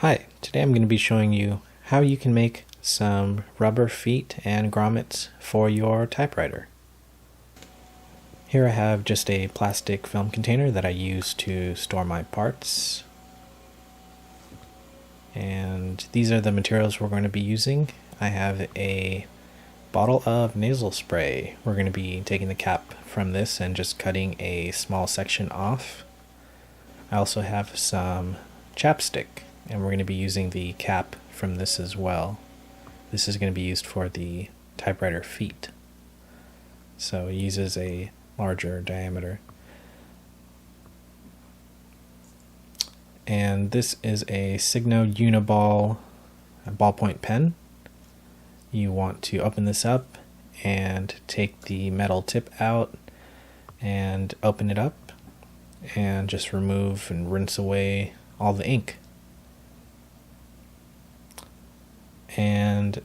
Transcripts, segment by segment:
Hi, today I'm going to be showing you how you can make some rubber feet and grommets for your typewriter. Here I have just a plastic film container that I use to store my parts. And these are the materials we're going to be using. I have a bottle of nasal spray. We're going to be taking the cap from this and just cutting a small section off. I also have some chapstick, and we're going to be using the cap from this as well. This is going to be used for the typewriter feet. So it uses a larger diameter. And this is a Signo Uniball ballpoint pen. You want to open this up and take the metal tip out and open it up and just remove and rinse away all the ink. And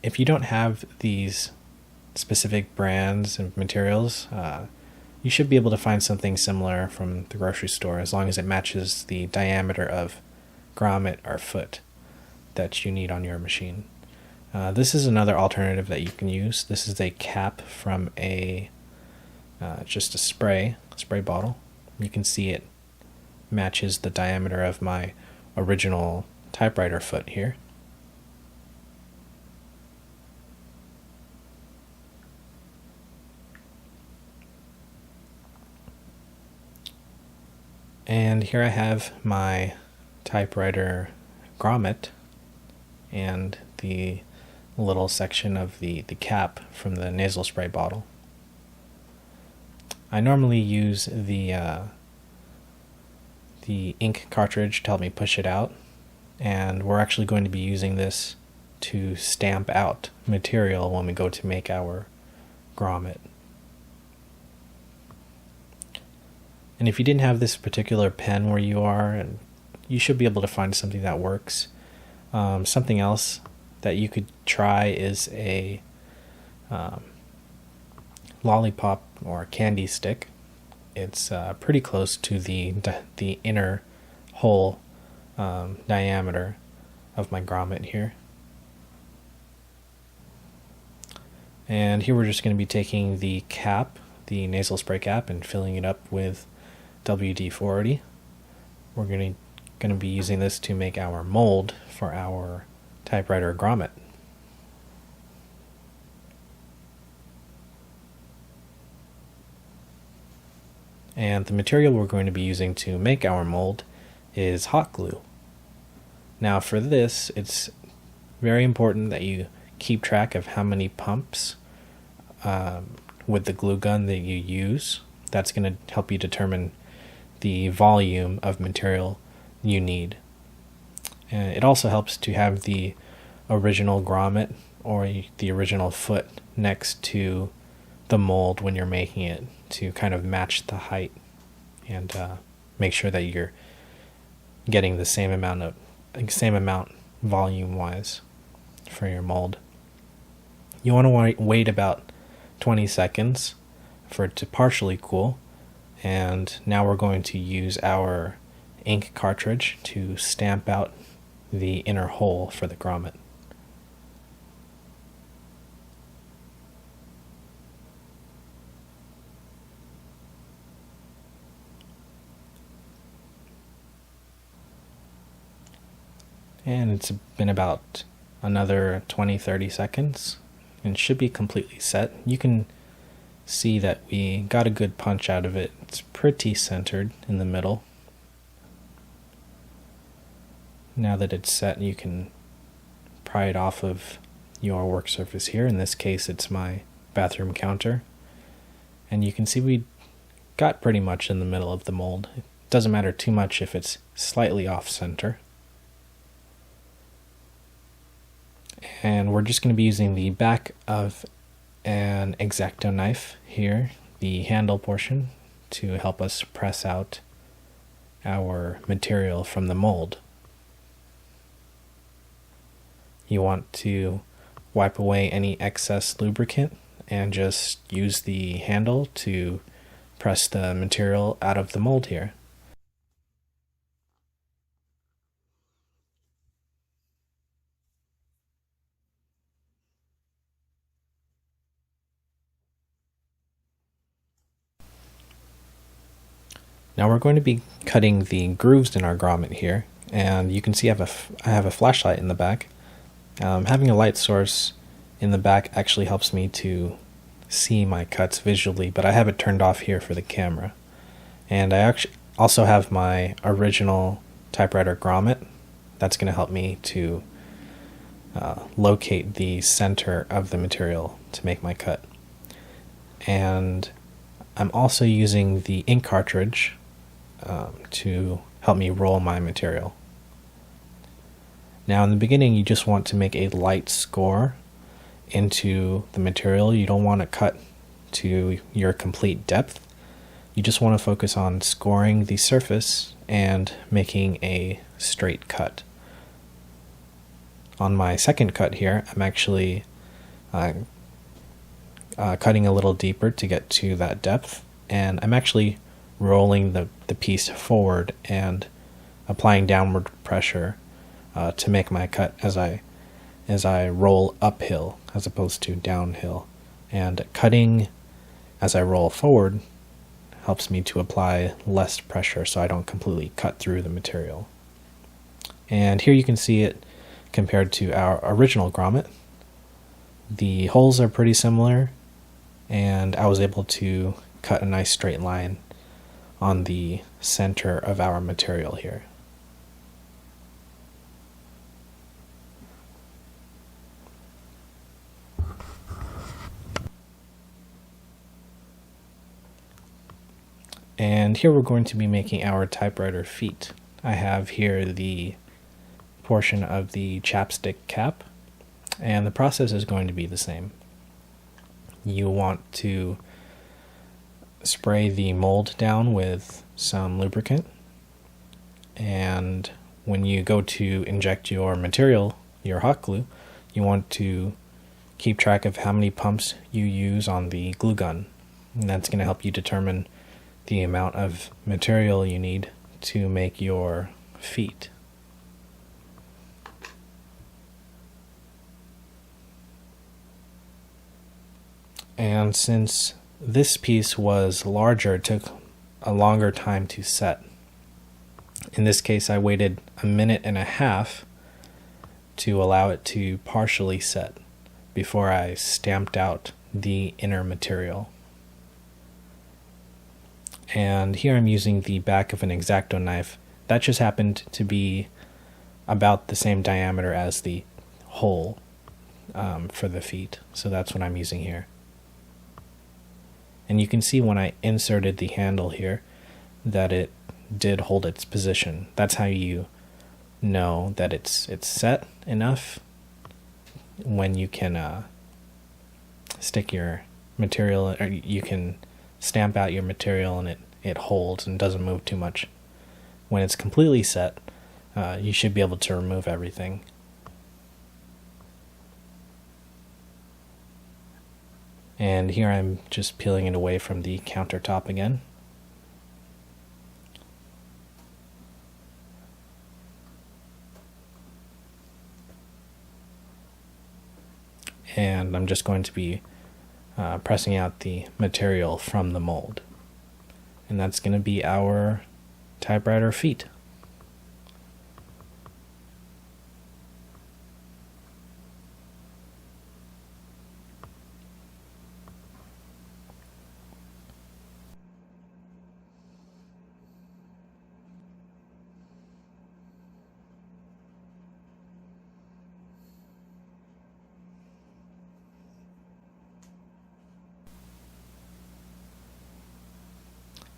if you don't have these specific brands and materials, you should be able to find something similar from the grocery store as long as it matches the diameter of grommet or foot that you need on your machine. This is another alternative that you can use. This is a cap from just a spray bottle. You can see it matches the diameter of my original typewriter foot here. And here I have my typewriter grommet and the little section of the cap from the nasal spray bottle. I normally use the ink cartridge to help me push it out, and we're actually going to be using this to stamp out material when we go to make our grommet. And if you didn't have this particular pen where you are, and you should be able to find something that works. Something else that you could try is a lollipop or candy stick. It's pretty close to the inner hole diameter of my grommet here. And here we're just going to be taking the cap, the nasal spray cap, and filling it up with WD-40. We're going to be using this to make our mold for our typewriter grommet. And the material we're going to be using to make our mold is hot glue. Now for this, it's very important that you keep track of how many pumps with the glue gun that you use. That's going to help you determine the volume of material you need. And it also helps to have the original grommet or the original foot next to the mold when you're making it to kind of match the height and make sure that you're getting the same amount volume wise for your mold. You want to wait about 20 seconds for it to partially cool. And now we're going to use our ink cartridge to stamp out the inner hole for the grommet. And it's been about another 20-30 seconds and should be completely set. You can see that we got a good punch out of it. It's pretty centered in the middle. Now that it's set, you can pry it off of your work surface here. In this case, it's my bathroom counter. And you can see we got pretty much in the middle of the mold. It doesn't matter too much if it's slightly off center. And we're just going to be using the back of an X-Acto knife here, the handle portion, to help us press out our material from the mold. You want to wipe away any excess lubricant and just use the handle to press the material out of the mold here. Now we're going to be cutting the grooves in our grommet here, and you can see I have a flashlight in the back. Having a light source in the back actually helps me to see my cuts visually, but I have it turned off here for the camera. And I actually also have my original Typewriter grommet. That's going to help me to locate the center of the material to make my cut. And I'm also using the ink cartridge to help me roll my material. Now in the beginning you just want to make a light score into the material. You don't want to cut to your complete depth. You just want to focus on scoring the surface and making a straight cut. On my second cut here, I'm actually cutting a little deeper to get to that depth, and I'm actually rolling the piece forward and applying downward pressure to make my cut as I roll uphill as opposed to downhill. And cutting as I roll forward helps me to apply less pressure so I don't completely cut through the material. And here you can see it compared to our original grommet. The holes are pretty similar, and I was able to cut a nice straight line on the center of our material here. And here we're going to be making our typewriter feet. I have here the portion of the chapstick cap, and the process is going to be the same. You want to spray the mold down with some lubricant, and when you go to inject your material, your hot glue, you want to keep track of how many pumps you use on the glue gun, and that's going to help you determine the amount of material you need to make your feet. And since this piece was larger, it took a longer time to set. In this case, I waited 1.5 minutes to allow it to partially set before I stamped out the inner material. And here I'm using the back of an X-Acto knife. That just happened to be about the same diameter as the hole for the feet, so that's what I'm using here. And you can see when I inserted the handle here that it did hold its position. That's how you know that it's set enough, when you can stick your material, or you can stamp out your material and it holds and doesn't move too much. When it's completely set, you should be able to remove everything. And here I'm just peeling it away from the countertop again. And I'm just going to be pressing out the material from the mold. And that's going to be our typewriter feet.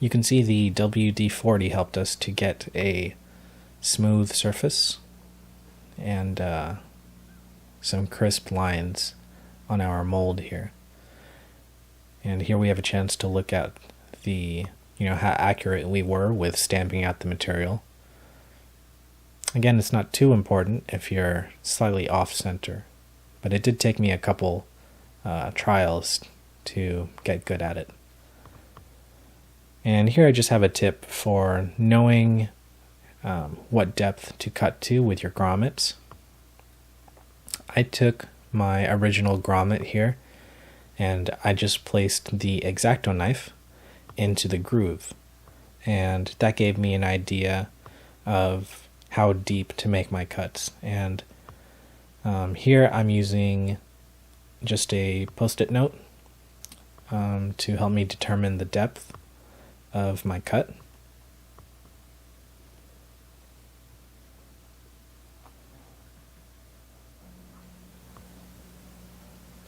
You can see the WD-40 helped us to get a smooth surface and some crisp lines on our mold here. And here we have a chance to look at the, how accurate we were with stamping out the material. Again, it's not too important if you're slightly off center, but it did take me a couple trials to get good at it. And here I just have a tip for knowing what depth to cut to with your grommets. I took my original grommet here and I just placed the X-Acto knife into the groove. and that gave me an idea of how deep to make my cuts. And here I'm using just a post-it note to help me determine the depth of my cut.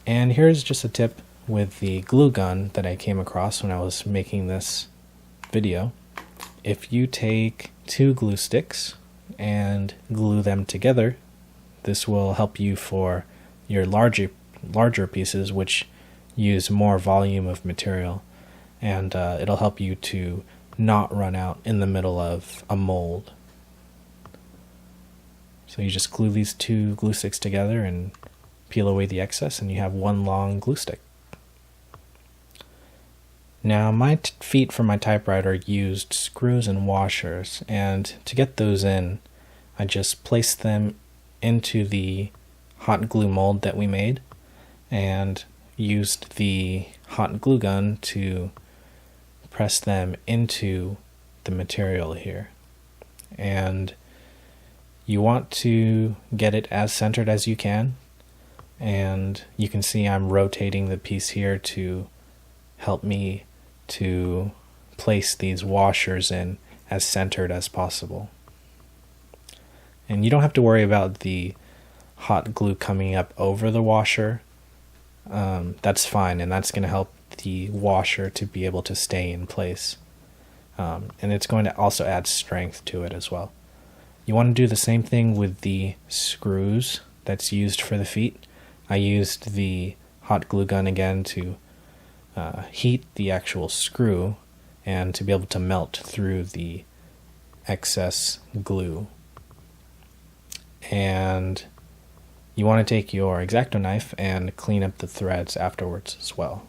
And here's just a tip with the glue gun that I came across when I was making this video. If you take 2 glue sticks and glue them together, this will help you for your larger pieces, which use more volume of material, and it'll help you to not run out in the middle of a mold. So you just glue these 2 glue sticks together and peel away the excess, and you have one long glue stick. Now my feet for my typewriter used screws and washers, and to get those in, I just placed them into the hot glue mold that we made and used the hot glue gun to press them into the material here. And you want to get it as centered as you can, and you can see I'm rotating the piece here to help me to place these washers in as centered as possible. And you don't have to worry about the hot glue coming up over the washer. That's fine, and that's going to help the washer to be able to stay in place. And it's going to also add strength to it as well. You want to do the same thing with the screws that's used for the feet. I used the hot glue gun again to heat the actual screw and to be able to melt through the excess glue. And you want to take your X-Acto knife and clean up the threads afterwards as well.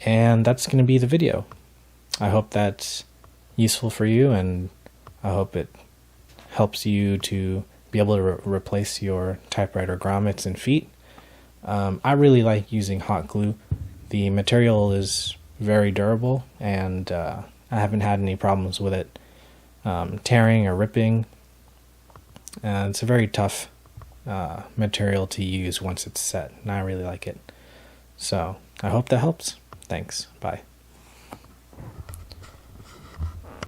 And that's going to be the video. I hope that's useful for you, and I hope it helps you to be able to replace your typewriter grommets and feet. I really like using hot glue. The material is very durable, and I haven't had any problems with it tearing or ripping. It's a very tough material to use once it's set, and I really like it. So I hope that helps. Thanks. Bye.